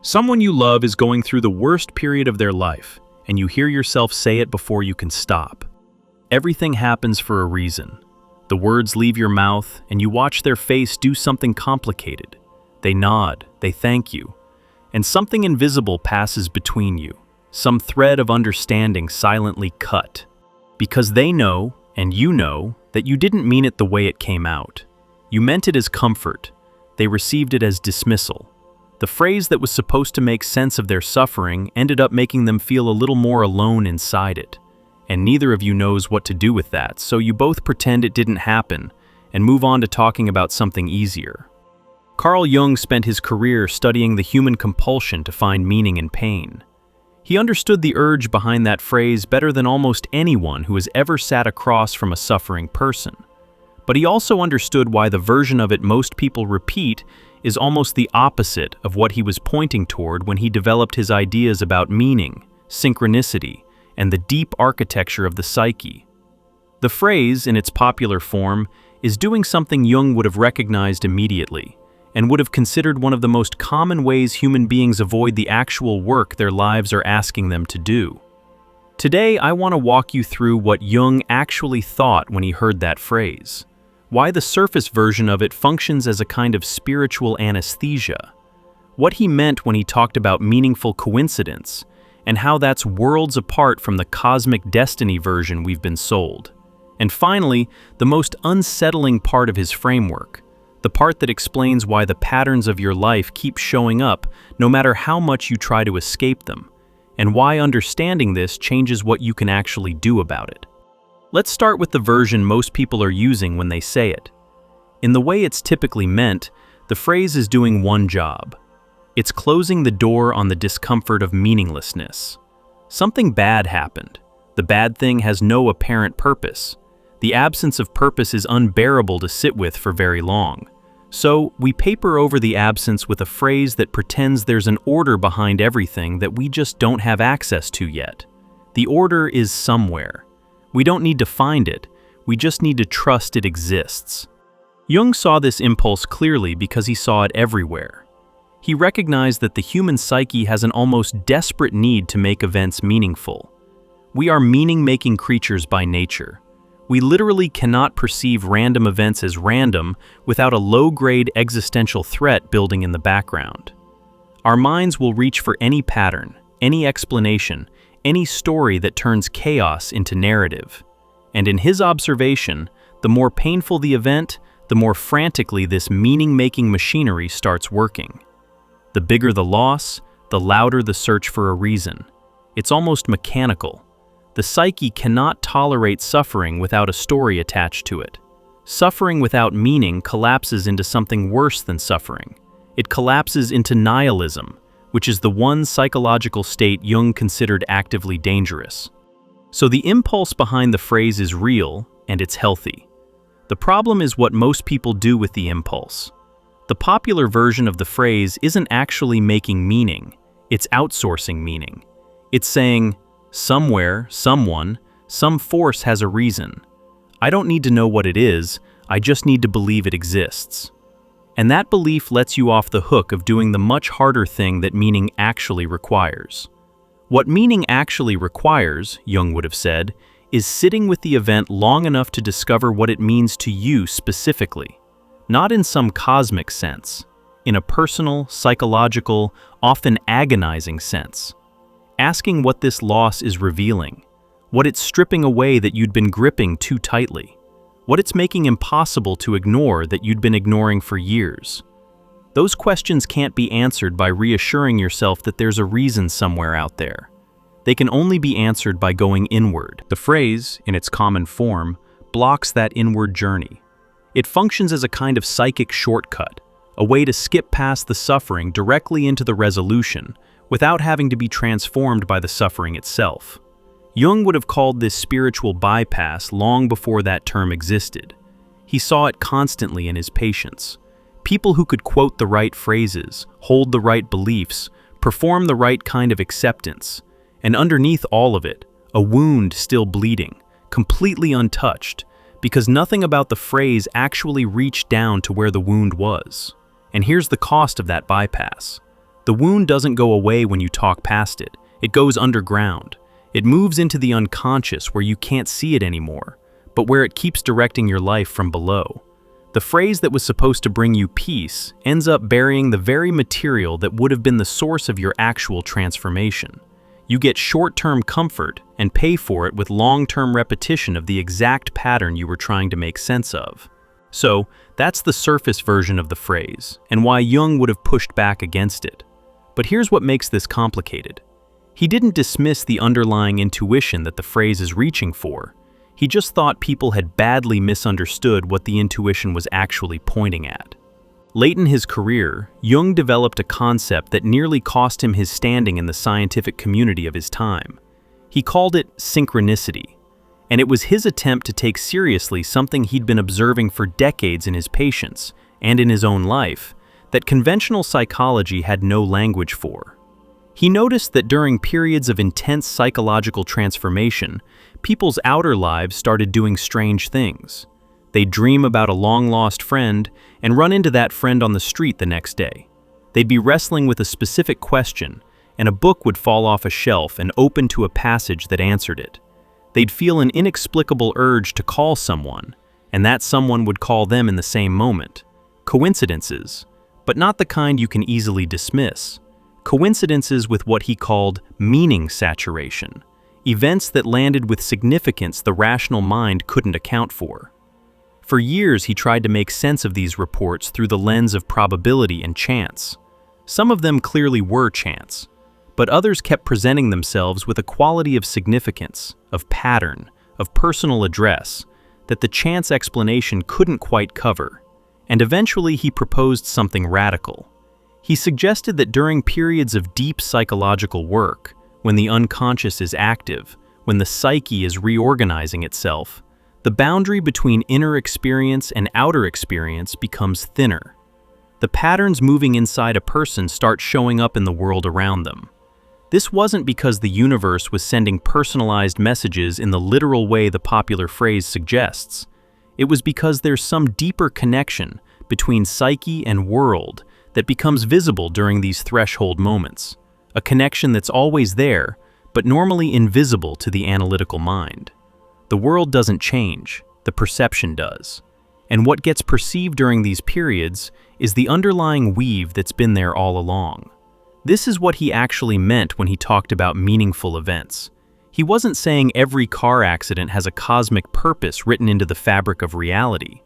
Someone you love is going through the worst period of their life, and you hear yourself say it before you can stop. Everything happens for a reason. The words leave your mouth, and you watch their face do something complicated. They nod, they thank you, and something invisible passes between you, some thread of understanding silently cut. Because they know, and you know, that you didn't mean it the way it came out. You meant it as comfort. They received it as dismissal. The phrase that was supposed to make sense of their suffering ended up making them feel a little more alone inside it. And neither of you knows what to do with that, so you both pretend it didn't happen and move on to talking about something easier. Carl Jung spent his career studying the human compulsion to find meaning in pain. He understood the urge behind that phrase better than almost anyone who has ever sat across from a suffering person. But he also understood why the version of it most people repeat is almost the opposite of what he was pointing toward when he developed his ideas about meaning, synchronicity, and the deep architecture of the psyche. The phrase, in its popular form, is doing something Jung would have recognized immediately, and would have considered one of the most common ways human beings avoid the actual work their lives are asking them to do. Today, I want to walk you through what Jung actually thought when he heard that phrase, why the surface version of it functions as a kind of spiritual anesthesia, what he meant when he talked about meaningful coincidence, and how that's worlds apart from the cosmic destiny version we've been sold. And finally, the most unsettling part of his framework, the part that explains why the patterns of your life keep showing up no matter how much you try to escape them, and why understanding this changes what you can actually do about it. Let's start with the version most people are using when they say it. In the way it's typically meant, the phrase is doing one job. It's closing the door on the discomfort of meaninglessness. Something bad happened. The bad thing has no apparent purpose. The absence of purpose is unbearable to sit with for very long. So, we paper over the absence with a phrase that pretends there's an order behind everything that we just don't have access to yet. The order is somewhere. We don't need to find it, we just need to trust it exists. Jung saw this impulse clearly because he saw it everywhere. He recognized that the human psyche has an almost desperate need to make events meaningful. We are meaning-making creatures by nature. We literally cannot perceive random events as random without a low-grade existential threat building in the background. Our minds will reach for any pattern, any explanation, any story that turns chaos into narrative. And in his observation, the more painful the event, the more frantically this meaning-making machinery starts working. The bigger the loss, the louder the search for a reason. It's almost mechanical. The psyche cannot tolerate suffering without a story attached to it. Suffering without meaning collapses into something worse than suffering. It collapses into nihilism, which is the one psychological state Jung considered actively dangerous. So the impulse behind the phrase is real, and it's healthy. The problem is what most people do with the impulse. The popular version of the phrase isn't actually making meaning, it's outsourcing meaning. It's saying, somewhere, someone, some force has a reason. I don't need to know what it is, I just need to believe it exists. And that belief lets you off the hook of doing the much harder thing that meaning actually requires. What meaning actually requires, Jung would have said, is sitting with the event long enough to discover what it means to you specifically. Not in some cosmic sense, in a personal, psychological, often agonizing sense. Asking what this loss is revealing, what it's stripping away that you'd been gripping too tightly. What it's making impossible to ignore that you'd been ignoring for years. Those questions can't be answered by reassuring yourself that there's a reason somewhere out there. They can only be answered by going inward. The phrase, in its common form, blocks that inward journey. It functions as a kind of psychic shortcut, a way to skip past the suffering directly into the resolution, without having to be transformed by the suffering itself. Jung would have called this spiritual bypass long before that term existed. He saw it constantly in his patients. People who could quote the right phrases, hold the right beliefs, perform the right kind of acceptance, and underneath all of it, a wound still bleeding, completely untouched, because nothing about the phrase actually reached down to where the wound was. And here's the cost of that bypass. The wound doesn't go away when you talk past it. It goes underground. It moves into the unconscious where you can't see it anymore, but where it keeps directing your life from below. The phrase that was supposed to bring you peace ends up burying the very material that would have been the source of your actual transformation. You get short-term comfort and pay for it with long-term repetition of the exact pattern you were trying to make sense of. So, that's the surface version of the phrase, and why Jung would have pushed back against it. But here's what makes this complicated. He didn't dismiss the underlying intuition that the phrase is reaching for. He just thought people had badly misunderstood what the intuition was actually pointing at. Late in his career, Jung developed a concept that nearly cost him his standing in the scientific community of his time. He called it synchronicity, and it was his attempt to take seriously something he'd been observing for decades in his patients and in his own life that conventional psychology had no language for. He noticed that during periods of intense psychological transformation, people's outer lives started doing strange things. They'd dream about a long-lost friend and run into that friend on the street the next day. They'd be wrestling with a specific question, and a book would fall off a shelf and open to a passage that answered it. They'd feel an inexplicable urge to call someone, and that someone would call them in the same moment. Coincidences, but not the kind you can easily dismiss. Coincidences with what he called meaning saturation, events that landed with significance the rational mind couldn't account for. For years, he tried to make sense of these reports through the lens of probability and chance. Some of them clearly were chance, but others kept presenting themselves with a quality of significance, of pattern, of personal address, that the chance explanation couldn't quite cover. And eventually he proposed something radical. He suggested that during periods of deep psychological work, when the unconscious is active, when the psyche is reorganizing itself, the boundary between inner experience and outer experience becomes thinner. The patterns moving inside a person start showing up in the world around them. This wasn't because the universe was sending personalized messages in the literal way the popular phrase suggests. It was because there's some deeper connection between psyche and world that becomes visible during these threshold moments, a connection that's always there, but normally invisible to the analytical mind. The world doesn't change, the perception does. And what gets perceived during these periods is the underlying weave that's been there all along. This is what he actually meant when he talked about meaningful events. He wasn't saying every car accident has a cosmic purpose written into the fabric of reality.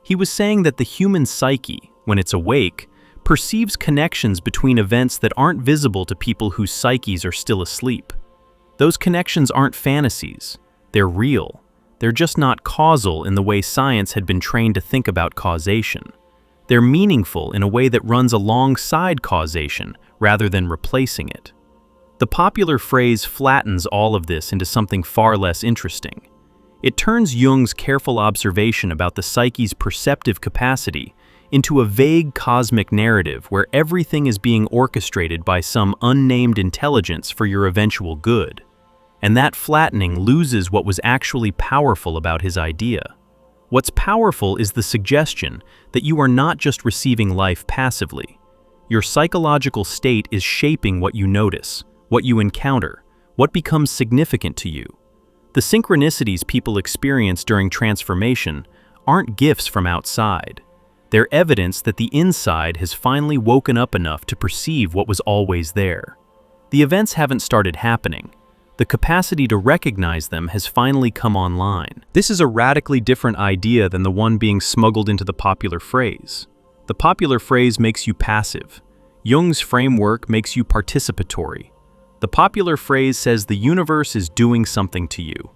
He was saying that the human psyche, when it's awake, perceives connections between events that aren't visible to people whose psyches are still asleep. Those connections aren't fantasies. They're real. They're just not causal in the way science had been trained to think about causation. They're meaningful in a way that runs alongside causation rather than replacing it. The popular phrase flattens all of this into something far less interesting. It turns Jung's careful observation about the psyche's perceptive capacity into a vague cosmic narrative where everything is being orchestrated by some unnamed intelligence for your eventual good. And that flattening loses what was actually powerful about his idea. What's powerful is the suggestion that you are not just receiving life passively. Your psychological state is shaping what you notice, what you encounter, what becomes significant to you. The synchronicities people experience during transformation aren't gifts from outside. They're evidence that the inside has finally woken up enough to perceive what was always there. The events haven't started happening. The capacity to recognize them has finally come online. This is a radically different idea than the one being smuggled into the popular phrase. The popular phrase makes you passive. Jung's framework makes you participatory. The popular phrase says the universe is doing something to you.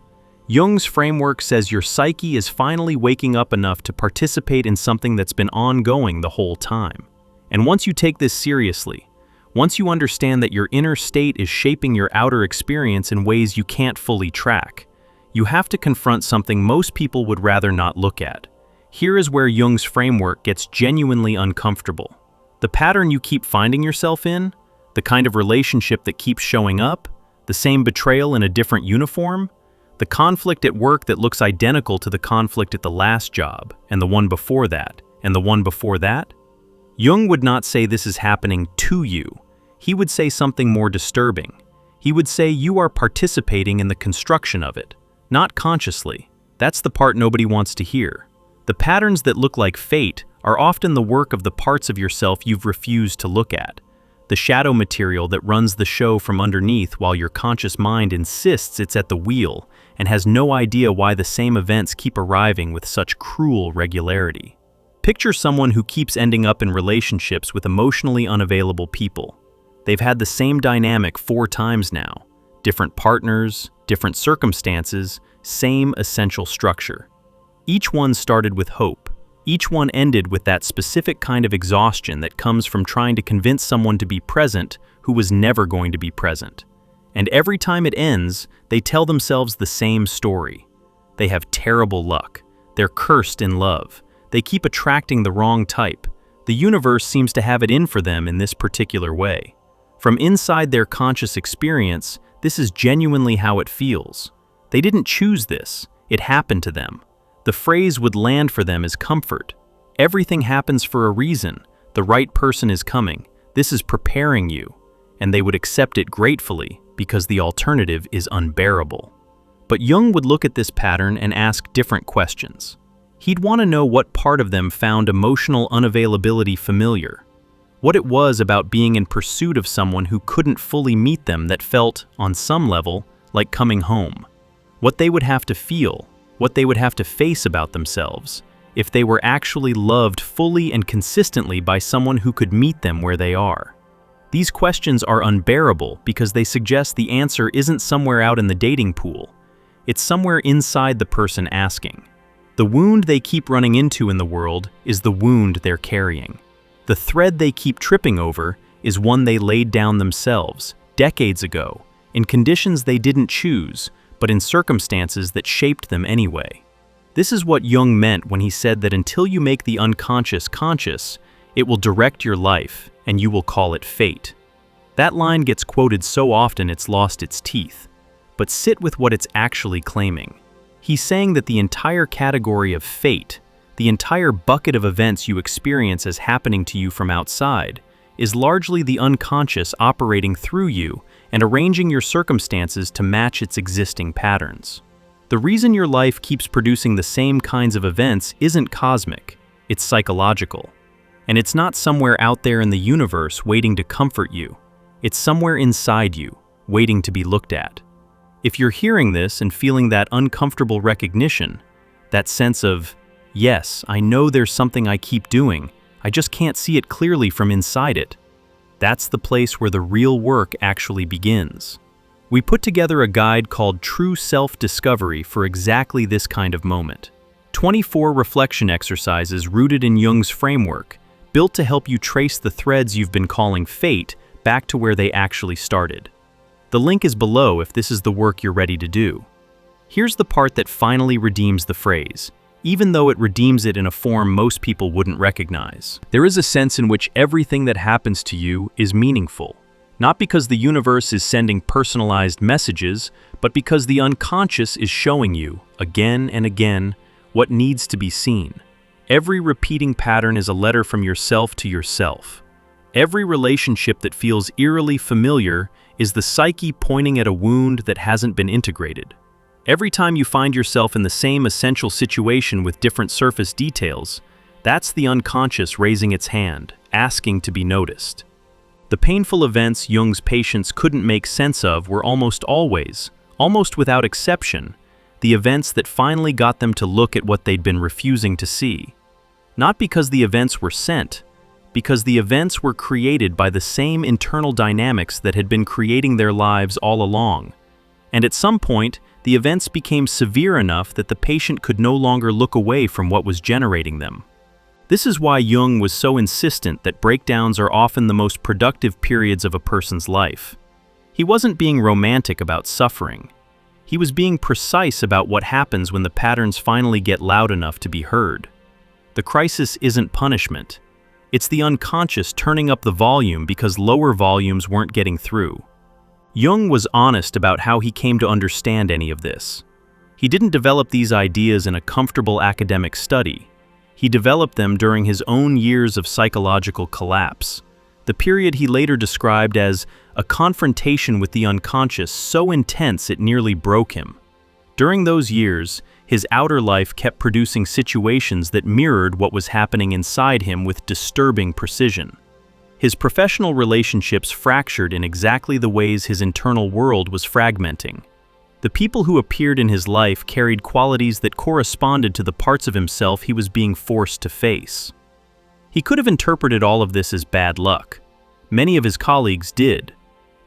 Jung's framework says your psyche is finally waking up enough to participate in something that's been ongoing the whole time. And once you take this seriously, once you understand that your inner state is shaping your outer experience in ways you can't fully track, you have to confront something most people would rather not look at. Here is where Jung's framework gets genuinely uncomfortable. The pattern you keep finding yourself in, the kind of relationship that keeps showing up, the same betrayal in a different uniform, the conflict at work that looks identical to the conflict at the last job, and the one before that, and the one before that. Jung would not say this is happening to you. he would say something more disturbing. He would say you are participating in the construction of it, not consciously. That's the part nobody wants to hear. The patterns that look like fate are often the work of the parts of yourself you've refused to look at. The shadow material that runs the show from underneath while your conscious mind insists it's at the wheel and has no idea why the same events keep arriving with such cruel regularity. Picture someone who keeps ending up in relationships with emotionally unavailable people. They've had the same dynamic 4 times now. Different partners, different circumstances, same essential structure. Each one started with hope. Each one ended with that specific kind of exhaustion that comes from trying to convince someone to be present who was never going to be present. And every time it ends, they tell themselves the same story. They have terrible luck. They're cursed in love. They keep attracting the wrong type. The universe seems to have it in for them in this particular way. From inside their conscious experience, this is genuinely how it feels. They didn't choose this. It happened to them. The phrase would land for them as comfort. Everything happens for a reason. The right person is coming. This is preparing you. And they would accept it gratefully because the alternative is unbearable. But Jung would look at this pattern and ask different questions. He'd want to know what part of them found emotional unavailability familiar. What it was about being in pursuit of someone who couldn't fully meet them that felt, on some level, like coming home. What they would have to feel, what they would have to face about themselves, if they were actually loved fully and consistently by someone who could meet them where they are. These questions are unbearable because they suggest the answer isn't somewhere out in the dating pool. It's somewhere inside the person asking. The wound they keep running into in the world is the wound they're carrying. The thread they keep tripping over is one they laid down themselves, decades ago, in conditions they didn't choose, but in circumstances that shaped them anyway. This is what Jung meant when he said that until you make the unconscious conscious, it will direct your life, and you will call it fate. That line gets quoted so often it's lost its teeth. But sit with what it's actually claiming. He's saying that the entire category of fate, the entire bucket of events you experience as happening to you from outside, is largely the unconscious operating through you and arranging your circumstances to match its existing patterns. The reason your life keeps producing the same kinds of events isn't cosmic, it's psychological. And it's not somewhere out there in the universe waiting to comfort you. It's somewhere inside you, waiting to be looked at. If you're hearing this and feeling that uncomfortable recognition, that sense of, yes, I know there's something I keep doing, I just can't see it clearly from inside it, that's the place where the real work actually begins. We put together a guide called True Self-Discovery for exactly this kind of moment. 24 reflection exercises rooted in Jung's framework, built to help you trace the threads you've been calling fate back to where they actually started. The link is below if this is the work you're ready to do. Here's the part that finally redeems the phrase, even though it redeems it in a form most people wouldn't recognize. There is a sense in which everything that happens to you is meaningful, not because the universe is sending personalized messages, but because the unconscious is showing you, again and again, what needs to be seen. Every repeating pattern is a letter from yourself to yourself. Every relationship that feels eerily familiar is the psyche pointing at a wound that hasn't been integrated. Every time you find yourself in the same essential situation with different surface details, that's the unconscious raising its hand, asking to be noticed. The painful events Jung's patients couldn't make sense of were almost always, almost without exception, the events that finally got them to look at what they'd been refusing to see. Not because the events were sent, because the events were created by the same internal dynamics that had been creating their lives all along. And at some point, the events became severe enough that the patient could no longer look away from what was generating them. This is why Jung was so insistent that breakdowns are often the most productive periods of a person's life. He wasn't being romantic about suffering. He was being precise about what happens when the patterns finally get loud enough to be heard. The crisis isn't punishment. It's the unconscious turning up the volume because lower volumes weren't getting through. Jung was honest about how he came to understand any of this. He didn't develop these ideas in a comfortable academic study. He developed them during his own years of psychological collapse, the period he later described as a confrontation with the unconscious so intense it nearly broke him. During those years, his outer life kept producing situations that mirrored what was happening inside him with disturbing precision. His professional relationships fractured in exactly the ways his internal world was fragmenting. The people who appeared in his life carried qualities that corresponded to the parts of himself he was being forced to face. He could have interpreted all of this as bad luck. Many of his colleagues did.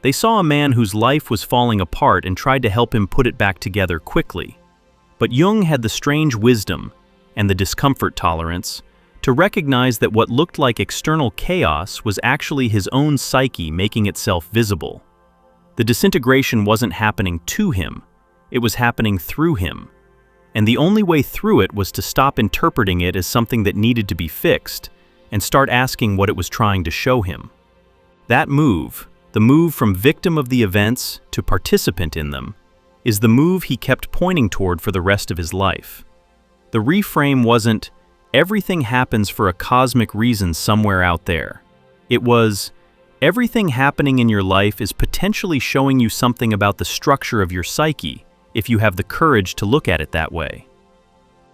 They saw a man whose life was falling apart and tried to help him put it back together quickly. But Jung had the strange wisdom, and the discomfort tolerance, to recognize that what looked like external chaos was actually his own psyche making itself visible. The disintegration wasn't happening to him, it was happening through him. And the only way through it was to stop interpreting it as something that needed to be fixed, and start asking what it was trying to show him. That move, the move from victim of the events to participant in them, is the move he kept pointing toward for the rest of his life. The reframe wasn't, everything happens for a cosmic reason somewhere out there. It was, everything happening in your life is potentially showing you something about the structure of your psyche, if you have the courage to look at it that way.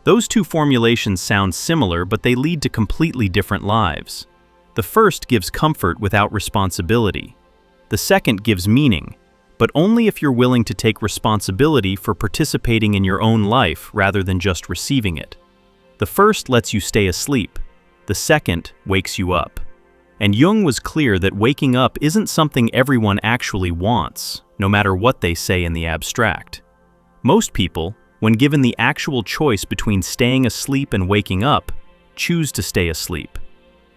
Those two formulations sound similar, but they lead to completely different lives. The first gives comfort without responsibility. The second gives meaning, but only if you're willing to take responsibility for participating in your own life rather than just receiving it. The first lets you stay asleep. The second wakes you up. And Jung was clear that waking up isn't something everyone actually wants, no matter what they say in the abstract. Most people, when given the actual choice between staying asleep and waking up, choose to stay asleep.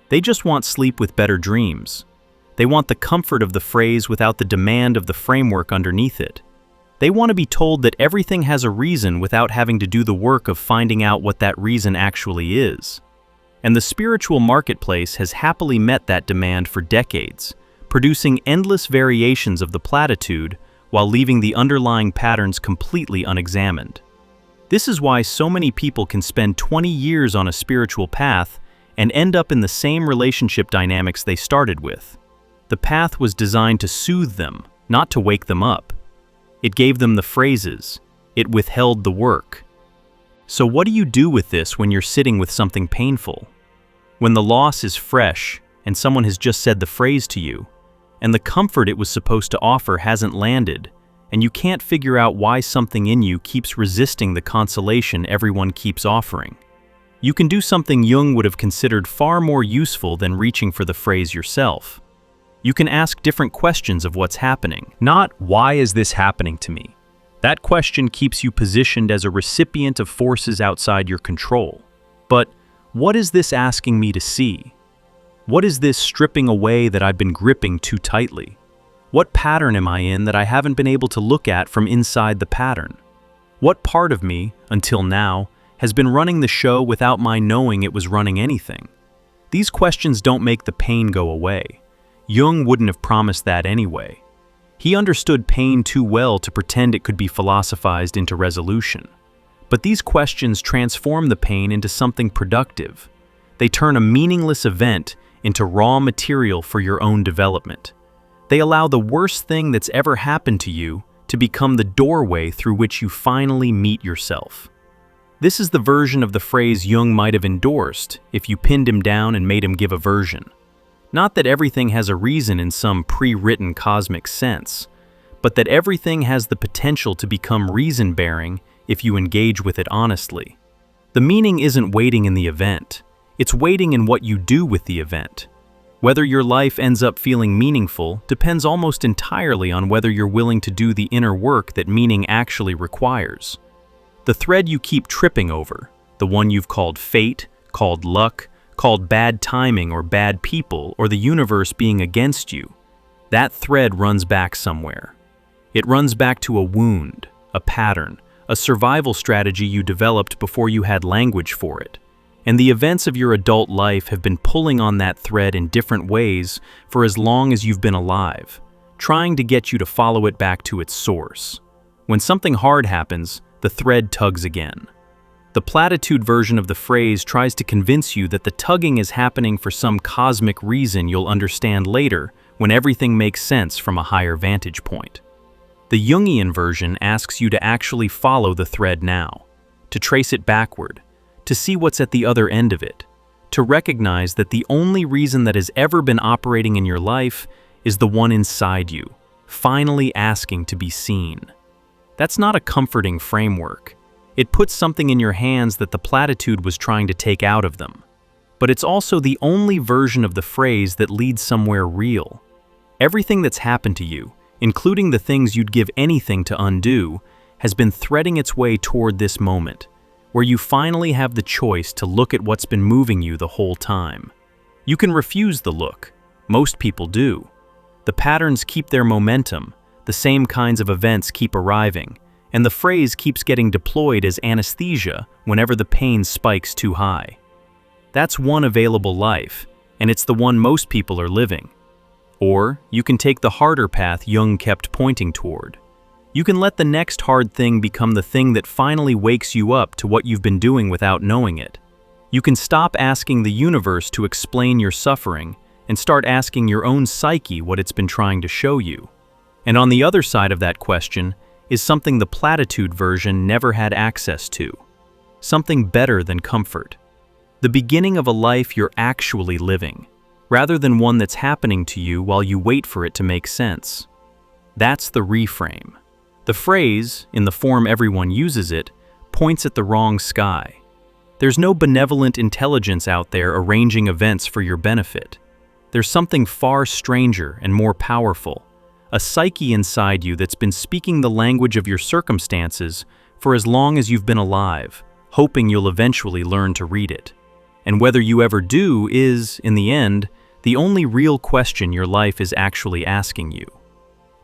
They just want sleep with better dreams. They want the comfort of the phrase without the demand of the framework underneath it. They want to be told that everything has a reason without having to do the work of finding out what that reason actually is. And the spiritual marketplace has happily met that demand for decades, producing endless variations of the platitude while leaving the underlying patterns completely unexamined. This is why so many people can spend 20 years on a spiritual path and end up in the same relationship dynamics they started with. The path was designed to soothe them, not to wake them up. It gave them the phrases. It withheld the work. So what do you do with this when you're sitting with something painful? When the loss is fresh and someone has just said the phrase to you, and the comfort it was supposed to offer hasn't landed, and you can't figure out why something in you keeps resisting the consolation everyone keeps offering. You can do something Jung would have considered far more useful than reaching for the phrase yourself. You can ask different questions of what's happening, not why is this happening to me? That question keeps you positioned as a recipient of forces outside your control. But what is this asking me to see? What is this stripping away that I've been gripping too tightly? What pattern am I in that I haven't been able to look at from inside the pattern? What part of me, until now, has been running the show without my knowing it was running anything? These questions don't make the pain go away. Jung wouldn't have promised that anyway. He understood pain too well to pretend it could be philosophized into resolution. But these questions transform the pain into something productive. They turn a meaningless event into raw material for your own development. They allow the worst thing that's ever happened to you to become the doorway through which you finally meet yourself. This is the version of the phrase Jung might have endorsed if you pinned him down and made him give a version. Not that everything has a reason in some pre-written cosmic sense, but that everything has the potential to become reason-bearing if you engage with it honestly. The meaning isn't waiting in the event, it's waiting in what you do with the event. Whether your life ends up feeling meaningful depends almost entirely on whether you're willing to do the inner work that meaning actually requires. The thread you keep tripping over, the one you've called fate, called luck, called bad timing or bad people or the universe being against you, that thread runs back somewhere. It runs back to a wound, a pattern, a survival strategy you developed before you had language for it. And the events of your adult life have been pulling on that thread in different ways for as long as you've been alive, trying to get you to follow it back to its source. When something hard happens, the thread tugs again. The platitude version of the phrase tries to convince you that the tugging is happening for some cosmic reason you'll understand later when everything makes sense from a higher vantage point. The Jungian version asks you to actually follow the thread now, to trace it backward, to see what's at the other end of it, to recognize that the only reason that has ever been operating in your life is the one inside you, finally asking to be seen. That's not a comforting framework. It puts something in your hands that the platitude was trying to take out of them. But it's also the only version of the phrase that leads somewhere real. Everything that's happened to you, including the things you'd give anything to undo, has been threading its way toward this moment, where you finally have the choice to look at what's been moving you the whole time. You can refuse the look. Most people do. The patterns keep their momentum, the same kinds of events keep arriving, and the phrase keeps getting deployed as anesthesia whenever the pain spikes too high. That's one available life, and it's the one most people are living. Or you can take the harder path Jung kept pointing toward. You can let the next hard thing become the thing that finally wakes you up to what you've been doing without knowing it. You can stop asking the universe to explain your suffering and start asking your own psyche what it's been trying to show you. And on the other side of that question is something the platitude version never had access to. Something better than comfort. The beginning of a life you're actually living, rather than one that's happening to you while you wait for it to make sense. That's the reframe. The phrase, in the form everyone uses it, points at the wrong sky. There's no benevolent intelligence out there arranging events for your benefit. There's something far stranger and more powerful, a psyche inside you that's been speaking the language of your circumstances for as long as you've been alive, hoping you'll eventually learn to read it. And whether you ever do is, in the end, the only real question your life is actually asking you.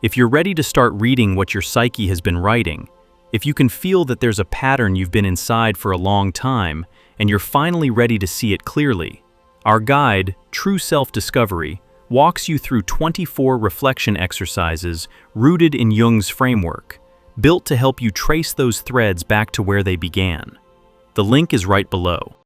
If you're ready to start reading what your psyche has been writing, if you can feel that there's a pattern you've been inside for a long time and you're finally ready to see it clearly, our guide, True Self-Discovery, walks you through 24 reflection exercises rooted in Jung's framework, built to help you trace those threads back to where they began. The link is right below.